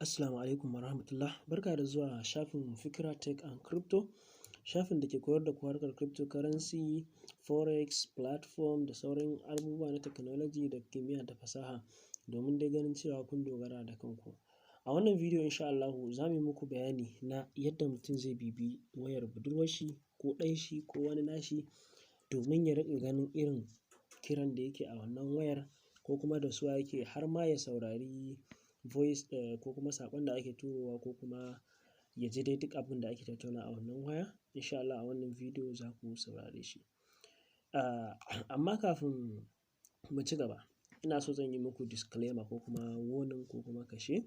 Assalamu alaikum warahmatullah. Barka da zuwa shafin Fikira Tech and Crypto, shafin da ke koyar da ku harkar cryptocurrency, forex, platform da sauran abubuwa na technology da kimiyya da fasaha domin dai ganin cewa kun dogara da kanku. A wannan bidiyo insha Allahu za mu yi muku bayani na yadda mutum zai bibiyi wayar budurwar shi ko ɗan shi ko wani nashi domin ya riƙa ganin irin kiran da yake a wannan wayar ko kuma da su yake har ma ya saurari voice ko kuma saƙon da ake turowa ko kuma ya ji dai duk abin da ake tattauna a wannan waya. Insha Allah a wannan bidiyo za ku saurare shi. Amma kafin mu ci gaba, ina so zan yi muku disclaimer ko kuma warning ko kuma kashe.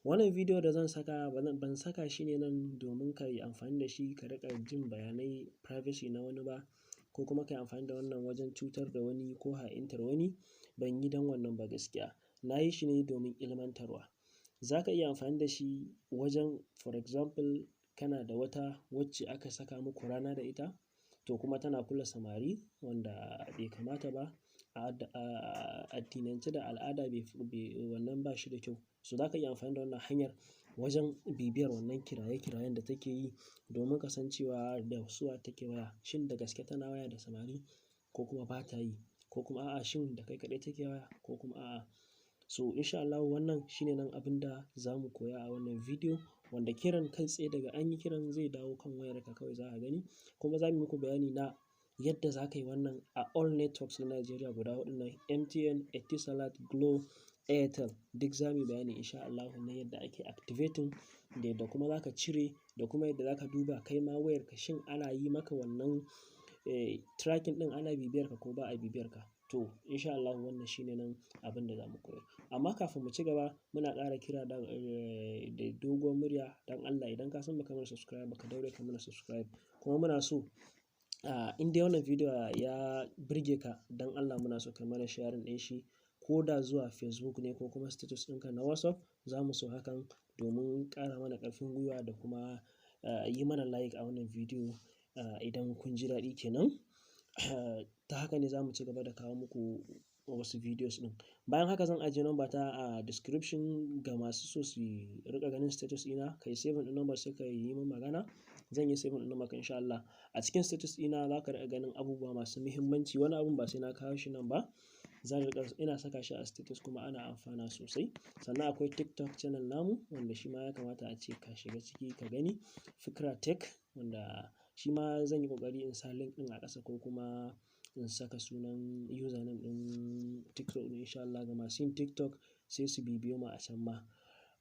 Wannan bidiyo da zan saka ban saka shi ne nan domin ka yi amfani da shi ka riƙa jin bayanai privacy na wani ba ko kuma ka yi amfani da wannan wajen cutar da wani ko ha'intar wani. Ban yi don wannan ba gaskiya. Na yi shi ne domin ilmantarwa. Za ka iya amfani da shi wajen for example kana da wata wacce aka saka muku rana da ita to kuma tana kula samari wanda bai kamata ba a addinance da al'ada wannan ba shi da kyau. So za ka iya amfani da wannan hanyar wajen bibiyar wannan kiraye-kirayen da take yi domin ka san cewa da su wa take waya. Shin da gaske tana waya da samari ko kuma ba ta yi, ko kuma a'a shin da kai kaɗai take waya ko kuma a'a. So insha Allahu wannan shine nan abin da za mu koya a wannan bidiyo, wanda kiran kai tsaye daga an yi kiran zai dawo kan wayarka kawai za ka gani. Kuma za mu yi muku bayani na yadda za ka yi wannan a all networks na Najeriya guda huɗun nan MTN, Etisalat, Glo, Airtel. Duk za mu yi bayani insha Allahu na yadda ake activating da yadda kuma za ka cire da kuma yadda za ka duba kai ma wayarka shin ana yi maka wannan tracking ɗin, ana bibiyar ka ko ba a bibiyar ka. To insha Allahu wannan shine nan abin da za mu koya. Amma kafin mu ci gaba muna ƙara kira da doguwar murya don Allah idan ka san baka mana subscribe baka daure ka mana subscribe. Kuma muna so in dai wannan bidiyo ya burge ka don Allah muna so ka mana sharing ɗin shi ko da zuwa Facebook ne ko kuma status ɗinka na WhatsApp. Za mu so hakan domin ƙara mana ƙarfin gwiwa da kuma yi mana like a wannan bidiyo idan kun ji daɗi kenan. Ta haka ne za mu ci gaba da kawo muku wasu videos ɗin. Bayan haka zan ajiye number ta a description ga masu so su riƙa ganin status ɗina. Ka yi saving ɗin number sai ka yi min magana. Zan yi saving ɗin number ka insha Allah. A cikin status ɗina za ka riƙa ganin abubuwa masu muhimmanci. Wani abun ba sai na kawo shi nan ba. Ina saka shi a status kuma ana amfana sosai. Sannan akwai TikTok channel namu wanda shi ma ya kamata a ce ka shiga ciki ka gani. Fikira Tech wanda shi ma zan yi ƙoƙari in sa link ɗin a ƙasa ko kuma in saka sunan username ɗin TikTok ɗin insha Allah ga masu yin TikTok sai su bibiyo mu a can ma.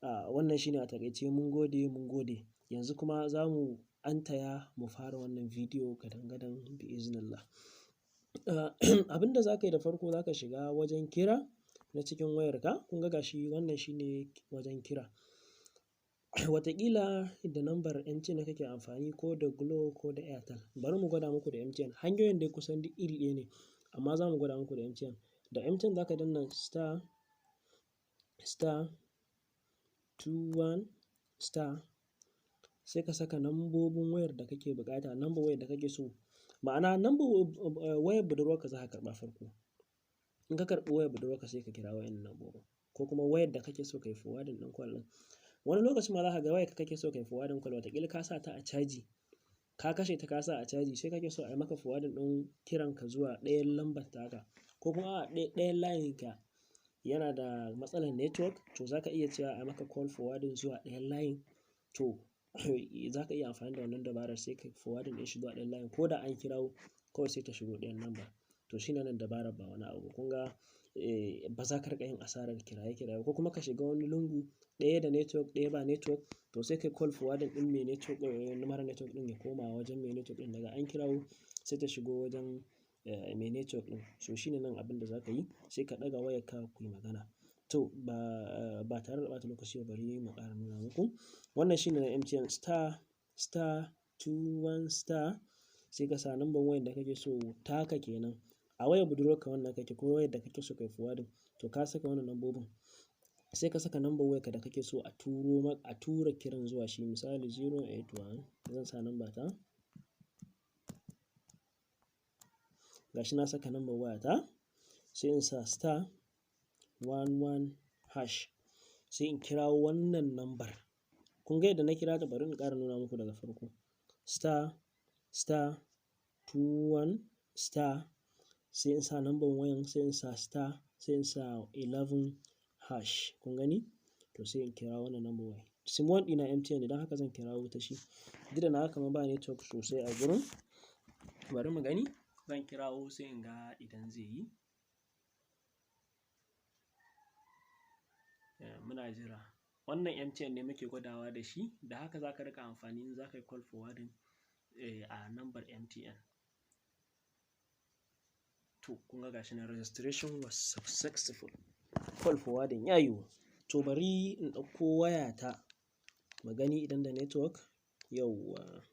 Wannan shine a taƙaice. Mun gode. Yanzu kuma za mu antaya mu fara wannan bidiyo gadan-gadan bi iznillah. Abin da za ka yi da farko za ka shiga wajen kira na cikin wayarka. Kun ga gashi wannan shine wajen kira. Wataƙila da lambar MTN kake amfani ko da Glo ko da Airtel. Bari mu gwada muku da MTN. Hanyoyin dai kusan duk iri ɗaya ne amma za mu gwada muku da MTN. Da MTN za ka danna *21* sai ka saka nambobin wayar da kake buƙata, lambar wayar da kake so. Ma'ana lambar wayar budurwarka za ka karɓa farko. In ka karɓi wayar budurwarka sai ka kira wayannan lambobin ko kuma wayar da kake so ka yi forwarding ɗin call ɗin. Wani lokacin ma za ka ga wayarka kake so ka yi forwarding call wataƙila ka sa ta a caji, ka kashe ta ka sa a caji sai kake so a yi maka forwarding ɗin kiranka zuwa ɗayan lambar taka ko kuma ɗayan layinka yana da matsalar network to za ka iya cewa a yi maka call forwarding zuwa ɗayan layin. To za ka iya amfani da wannan dabarar sai ka forwarding ɗin shi zuwa ɗayan layin ko da an kirawo kawai sai ta shigo ɗayan lambar. To shine nan dabarar ba wani abu. Kun ga ba za ka riƙa yin asarar kiraye-kiraye ko kuma ka shiga wani lungu ɗaya da network ɗaya ba network to sai ka call forwarding ɗin mai network mara network ɗin ya koma wajen mai network ɗin daga an kirawo sai ta shigo wajen mai network ɗin. So shine nan abin da za ka yi sai ka ɗaga wayarka ku yi magana. To ba tare da ɓata lokaci ba bari mu ƙara nuna muku. Wannan shine na MTN *21* sai ka sa lambar wayar da kake so taka kenan. A wayar budurwarka wannan kake ko wayar da kake so ka yi forwarding to ka saka wannan lambobin. Sai ka saka lambar wayarka da kake so a tura kiran zuwa shi. Misali 081 zan sa lambar ta. Gashi na saka lambar wayata sai in sa *11#. sai in kirawo wannan number. Kun ga yadda na kira ta, bari in ƙara nuna muku daga farko. Star star 21 star, sai in sa number wayan, sai in sa star, sai in sa 11 hash. Kun gani? To sai in kira wannan number wayan. Sim 1 ɗina MTN ne, don haka zan kirawo ta shi. Duk da na haka ma ba network sosai a gurin. Bari mu gani. Zan kirawo sai in ga idan zai yi. Muna jira. Wannan MTN ne muke gwadawa da shi, da haka za ka riƙa amfani in za ka yi call forwarding a number MTN. To kun ga gashi na registration was successful. Call forwarding ya yiwu. To bari in ɗauko wayata mu gani idan da network. Yauwa.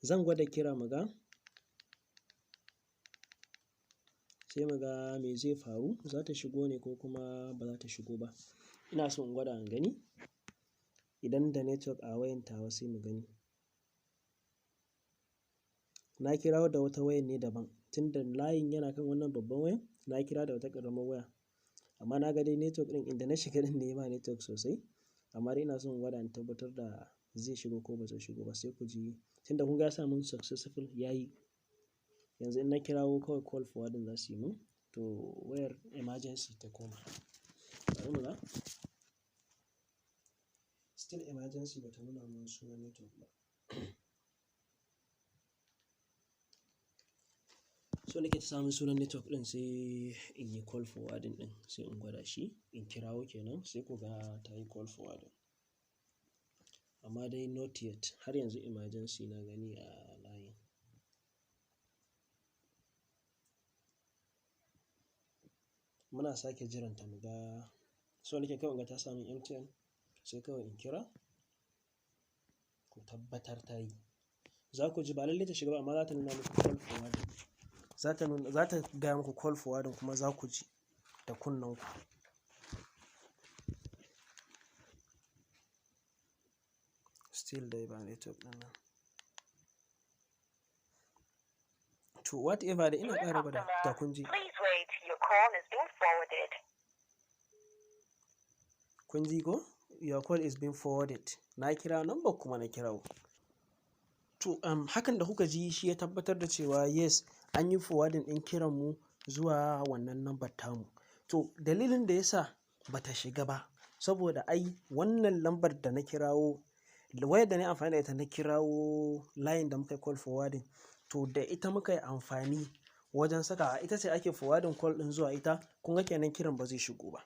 Zan gwada kira mu ga. Sai mu ga me zai faru. Za ta shigo ne ko kuma ba za ta shigo ba. Ina so in gwada in gani idan da network a wayan tawa, sai mu gani. Na kirawo da wata wayan ne daban. Tunda layin yana kan wannan babban wayan, na kira da wata ƙaramar waya. Amma na ga dai network ɗin inda na shiga ɗin ne ba network sosai. Amma dai ina so in gwada in tabbatar da zai shigo ko ba zai shigo ba, sai ku ji. Tunda kun ga ya sa mun successful ya yi. Yanzu in na kirawo kawai call forwarding za su yi mun. To wayar emergency ta koma. Bari mu ga. Still emergency ba ta nuna mun sunan network ba. So nake ta samun sunan network ɗin, sai in yi call forwarding ɗin, sai in gwada shi. In kirawo kenan, sai ku ga ta yi call forwarding. Amma dai not yet. Har yanzu emergency na gani a layin. Muna sake jiranta mu ga. So nake kawai in ga ta samu MTN, sai kawai in kira. Ku tabbatar ta yi. Za ku ji ba lallai ta shiga ba, amma za ta nuna muku call forwarding. Za ta gaya muku call forwarding, kuma za ku ji da kunnenku. Still dai ba network ɗin nan. To whatever da ina ƙara gwada da kun ji. Kun ji ko? Your call is being forwarded. Na kira number kuma na kirawo. To hakan da kuka ji shi ya tabbatar da cewa yes, an yi forwarding ɗin kiranmu zuwa wannan number tamu. To dalilin da ya sa ba ta shiga ba, saboda ai wannan lambar da na kirawo, wayar da na yi amfani da ita na kirawo layin da muka yi call forwarding, to da ita muka yi amfani wajen saka, ita ce ake forwarding call ɗin zuwa ita. Kun ga kenan kiran ba zai shigo ba.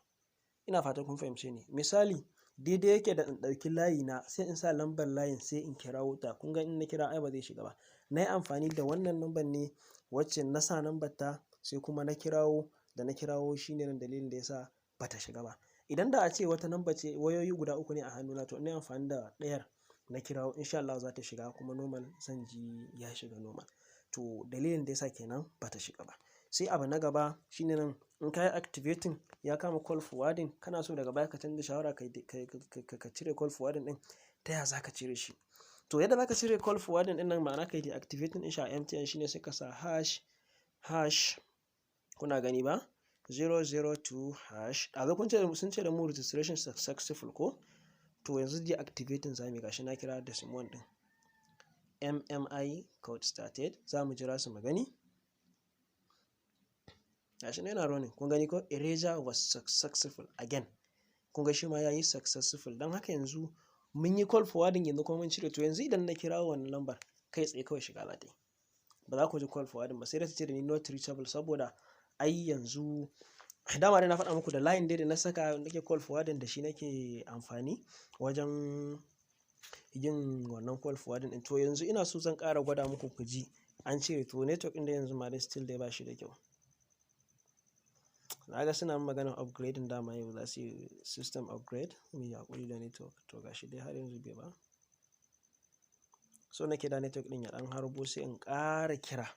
Ina fatan kun fahimce ni. Misali, daidai yake da in ɗauki layina, sai in sa lambar layin, sai in kirawo ta. Kun ga in na kira ai ba zai shiga ba. Na yi amfani da wannan lambar ne wacce na sa lambar ta, sai kuma na kirawo. Da na kirawo shi ne dalilin da ya sa ba ta shiga ba. Idan da a ce wata lambar ce, wayoyi guda uku ne a hannuna, to ina amfani da ɗayar na kirawo, insha Allah za ta shiga, kuma normal zan ji ya shiga normal. To dalilin da ya sa kenan ba ta shiga ba. Sai abu na gaba shine nan, in ka yi activating ya kama call forwarding, kana so daga baya ka canza shawara ka cire call forwarding ɗin, ta yaya za ka cire shi? To yadda za ka cire call forwarding ɗin nan, ma'ana ka yi deactivating ɗin shi a MTN, shine sai ka sa hash, kuna gani ba? 002 hash. A lokacin sun ce da mu registration successful ko? To yanzu deactivating za mu yi. Gashi na kira da sim 1 ɗin. MMI code started. Za mu jira su mu gani. Gashi na yana running. Kun gani ko? Erasure was successful again. Kun ga shi ma ya yi successful. Don haka yanzu mun yi call forwarding, yanzu kuma mun cire. To yanzu idan na kira wannan lambar, kai tsaye kawai shiga za ta yi. Ba za ku ji call forwarding ba, sai da ta ce da ni not reachable, saboda ai yanzu dama dai na faɗa muku da line dai da na saka nake call forwarding da shi nake amfani wajen yin wannan call forwarding ɗin. To yanzu ina so zan ƙara gwada muku ku ji an cire. To network ɗin da yanzu ma dai still dai ba shi da kyau. Na ga suna maganar upgrading, dama yau za su yi system upgrade. Mu yi haƙuri da network. To gashi dai har yanzu bai ba. So nake da network ɗin ya ɗan harbo, sai in ƙara kira.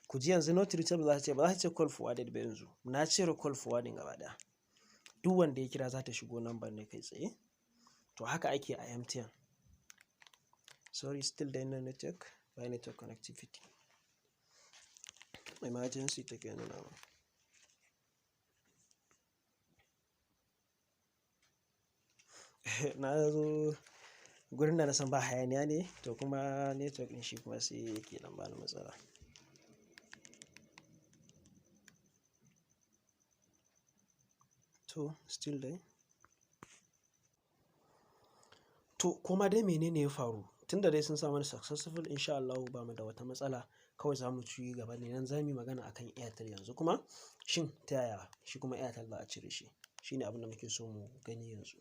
Ku ji yanzu not reachable za ta ce, ba za ta ce call forwarded ba yanzu. Na cire call forwarding gaba ɗaya. Duk wanda ya kira za ta shigo number ne kai tsaye. To haka ake a MTN. Sorry, still dai na network, by network connectivity. Emergency take nuna ma. na zo gurin da na san ba hayaniya ne, to kuma network ɗin shi kuma sai yake ɗan bani matsala. To still dai. To kuma dai menene ya faru? Tunda dai sun sa mana successful, insha Allahu ba mu da wata matsala. Kawai za mu ci gaba ne, nan za mu yi magana akan Airtel yanzu kuma. Shin ta yaya shi kuma Airtel za a cire shi? Shi ne abin da muke so mu gani yanzu.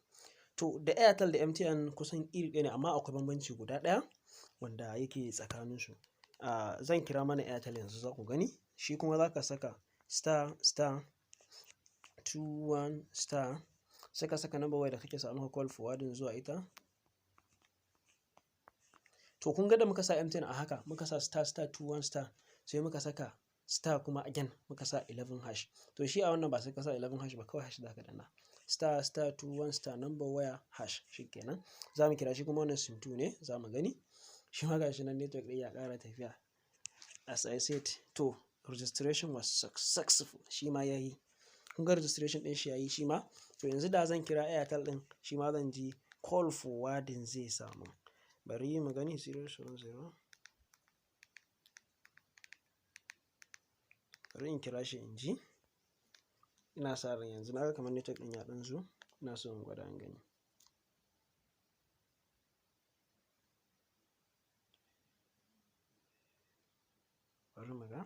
To da Airtel da MTN kusan iri ɗaya ne, amma akwai bambanci guda ɗaya wanda yake tsakaninsu. Zan kira mana Airtel yanzu za ku gani. Shi kuma za ka saka star star 21 star, sai ka saka number waya da kake sa maka call forwarding zuwa ita. To kun ga da muka sa MTN a haka, muka sa star star 21 star, sai muka saka star kuma again muka sa 11 hash. To shi a wannan ba sai ka sa 11 hash ba, kawai hash za ka danna. Star star 21 star number waya hash, shi kenan. Za mu kira shi kuma wannan sim 2 ne, za mu gani. Shi ma gashi nan network ɗin ya ƙara tafiya. As I said, to registration was successful. Shi ma ya yi. Kun ga registration ɗin shi ya yi shi ma. To yanzu da zan kira Airtel ɗin, shi ma zan ji call forwarding zai samu. Bari mu gani 070. Bari in kira shi in ji. Ina sa ran yanzu na ga kamar network ɗin ya ɗan zo. Ina so in gwada in gani. Bari mu ga.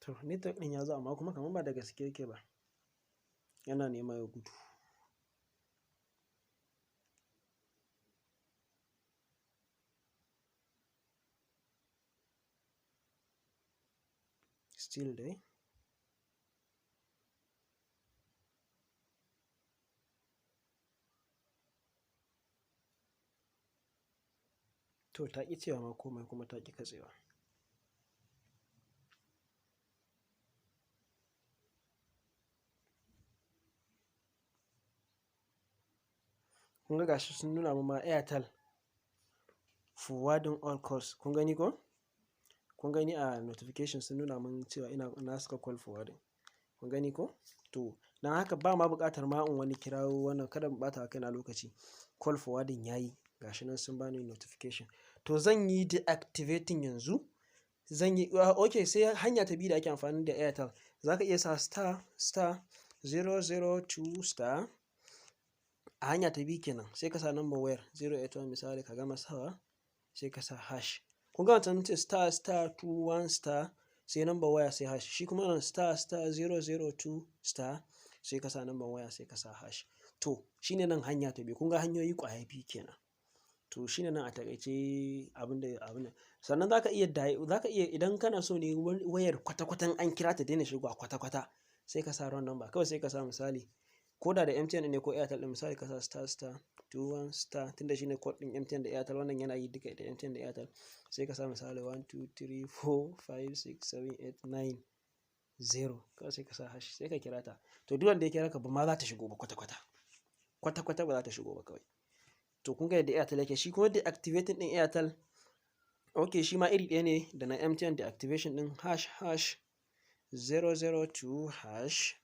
To network ɗin ya zo amma kuma kamar ba da gaske yake ba. Yana nema ya gudu. Still dai. To ta ƙi cewa ma komai kuma ta ƙi katsewa. Kun ga gashi sun nuna mu ma Airtel forwarding all calls. Kun gani ko? Kun gani a notification sun nuna mun cewa na saka call forwarding. Kun gani ko? To dan haka ba ma buƙatar ma in wani kirawo wannan, kada mu ɓata kaina lokaci. Call forwarding yayi, gashi nan sun bani notification. To zan yi deactivating yanzu. Zan yi okay, sai hanya ta biyu da ake amfani da Airtel. Za ka iya sa star star 002 star. A hanya ta biyu kenan, sai ka sa number wayar 081 misali, ka gama sawa sai ka sa hash. Kun ga wancan ce star star 21 star, sai number waya sai hash. Shi kuma nan star star 002 star, sai ka sa number waya sai ka sa hash. To shine nan hanya ta biyu. Kun ga hanyoyi ƙwaya biyu kenan. To shine nan a takaice abin da. Sannan za ka iya idan kana so ne wayar kwata-kwatan an kira ta daina shigowa kwata-kwata, sai ka sa wrong number. Kawai sai ka sa misali, ko da MTN ne ko Airtel ɗin, misali ka sa star star 21 star, tunda shine code ɗin MTN da Airtel, wannan yana yi duka da MTN da Airtel. Sai ka sa misali 1 2 3 4 5 6 7 8 9 0. Kawai sai ka sa hash, sai ka kira ta. To duk wanda ya kira ka ba ma za ta shigo ba kwata-kwata. Kwata-kwata ba za ta shigo ba kawai. To kun ga yadda Airtel yake. Shi kuma deactivating ɗin Airtel, okay, shi ma iri ɗaya ne da na MTN. deactivation ɗin hash hash 002 hash,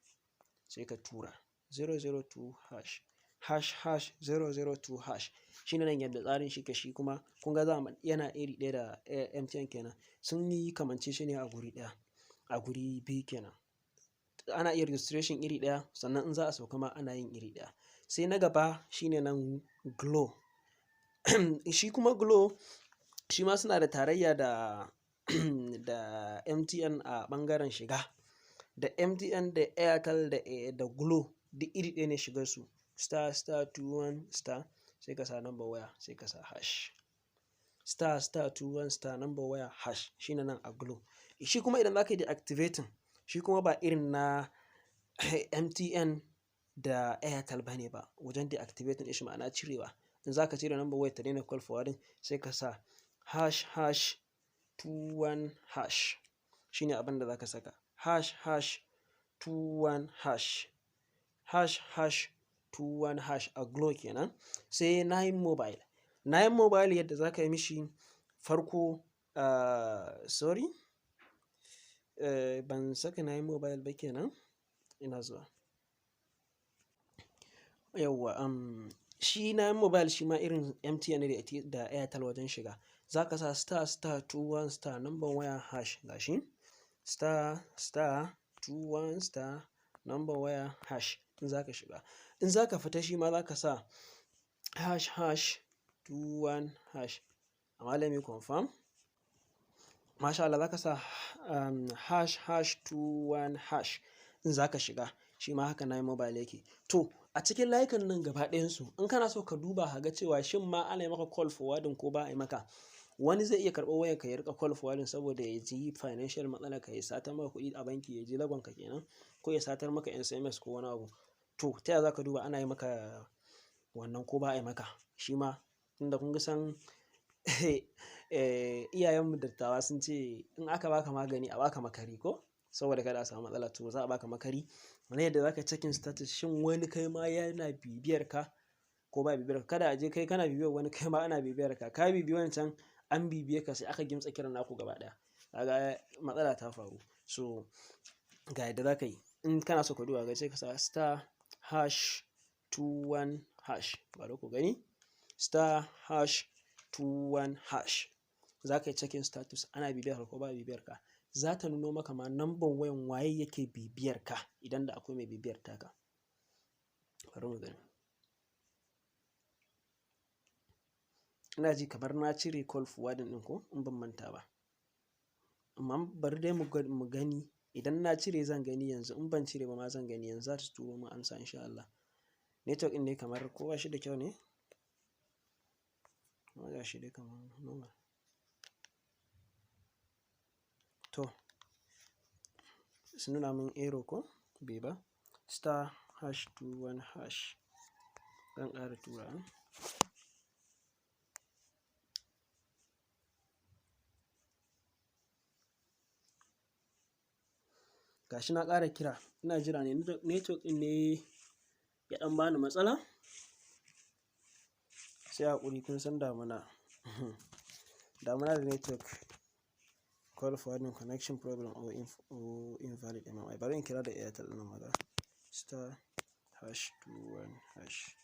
sai ka tura 002 hash hash hash 002 hash. Shi ne nan yadda tsarin shi ke. Shi kuma kun ga yana iri ɗaya da MTN kenan. Sun yi kamance shi ne a guri ɗaya, a guri biyu kenan. Ana iya registration iri ɗaya, sannan in za a sauka ma ana yin iri ɗaya. Sai na gaba shine nan Glo. Shi kuma Glo, shi ma suna da tarayya da da MTN a ɓangaren shiga. Da MTN da Airtel da Glo duk iri ɗaya ne shigar su. Star star 21 star, sai ka sa number waya sai ka sa hash. Star star 21 star number waya hash, shine nan a Glo. Shi kuma idan za ka yi deactivating, shi kuma ba irin na MTN da Airtel ba ne ba. Wajen deactivating shi ma'ana cirewa. In za ka cire number waya ta daina call forwarding, sai ka sa hash hash 21 hash. Shine abin da za ka saka. Hash hash 21 hash. Hash hash 21 hash a Glo kenan. Sai 9 mobile. 9 mobile yadda za ka yi mishi farko, sorry, ban saka 9 mobile ba kenan. Ina zuwa. yawwa shi na mobile shi ma irin MTN ne da Airtel wajen shiga. Za ka sa **21* number waya hash gashi **21* number waya hash in za ka shiga. In za ka fita shi ma za ka sa ##21#. Amma let me confirm. Masha Allah, za ka sa ##21# in za ka shiga. Shi ma haka na mobile yake. To a cikin layukan nan gaba ɗayansu in kana so ka duba ka ga cewa shin ma ana yi maka call forwarding ko ba a yi maka, wani zai iya karɓar wayar ka ya rika call forwarding saboda ya ji financial matsala ka, ya satar maka kuɗi a banki, ya ji lagon ka kenan, ko ya satar maka SMS ko wani abu. To ta yaya za ka duba ana yi maka wannan ko ba a yi maka? Shi ma tunda kun ga san iyayenmu dattawa sun ce in aka baka magani a baka makari ko, saboda kada a samu matsala. To za a baka makari wani yadda za ka checking status shin wani kai ma yana bibiyar ka ko ba bibiyar ka. Kada a je kai kana bibiyar wani kai ma ana bibiyar ka, ka bibiyi wancan an bibiye ka sai aka gimtsa kiran naku gaba ɗaya, kaga matsala ta faru. So ga yadda za ka yi in kana so ka duba, sai ka sa *#21#. bari ku gani *#21#. za ka yi checking status ana bibiyar ka ko ba bibiyar ka. Za ta nuno maka ma namban wayan waye yake bibiyar ka idan da akwai mai bibiyar taka. Bari mu gani. Ina ji kamar na cire call forwarding ɗin ko in ban manta ba. Amma bari dai mu gani. Idan na cire zan gani yanzu, in ban cire ba ma zan gani yanzu. Za ta turo mu amsa insha Allah. Network ɗin ne kamar ko ba shi da kyau ne? Ga shi dai kamar normal. To sun nuna min error ko bai ba. *#21#. Zan ƙara tura. Gashi na ƙara kira, ina jira ne network ɗin ne ya ɗan bani matsala. Sai haƙuri, kun san damuna da network. Call forwarding connection problem or invalid MMI. Bari in kira da Airtel ɗin nan maza. *#21#.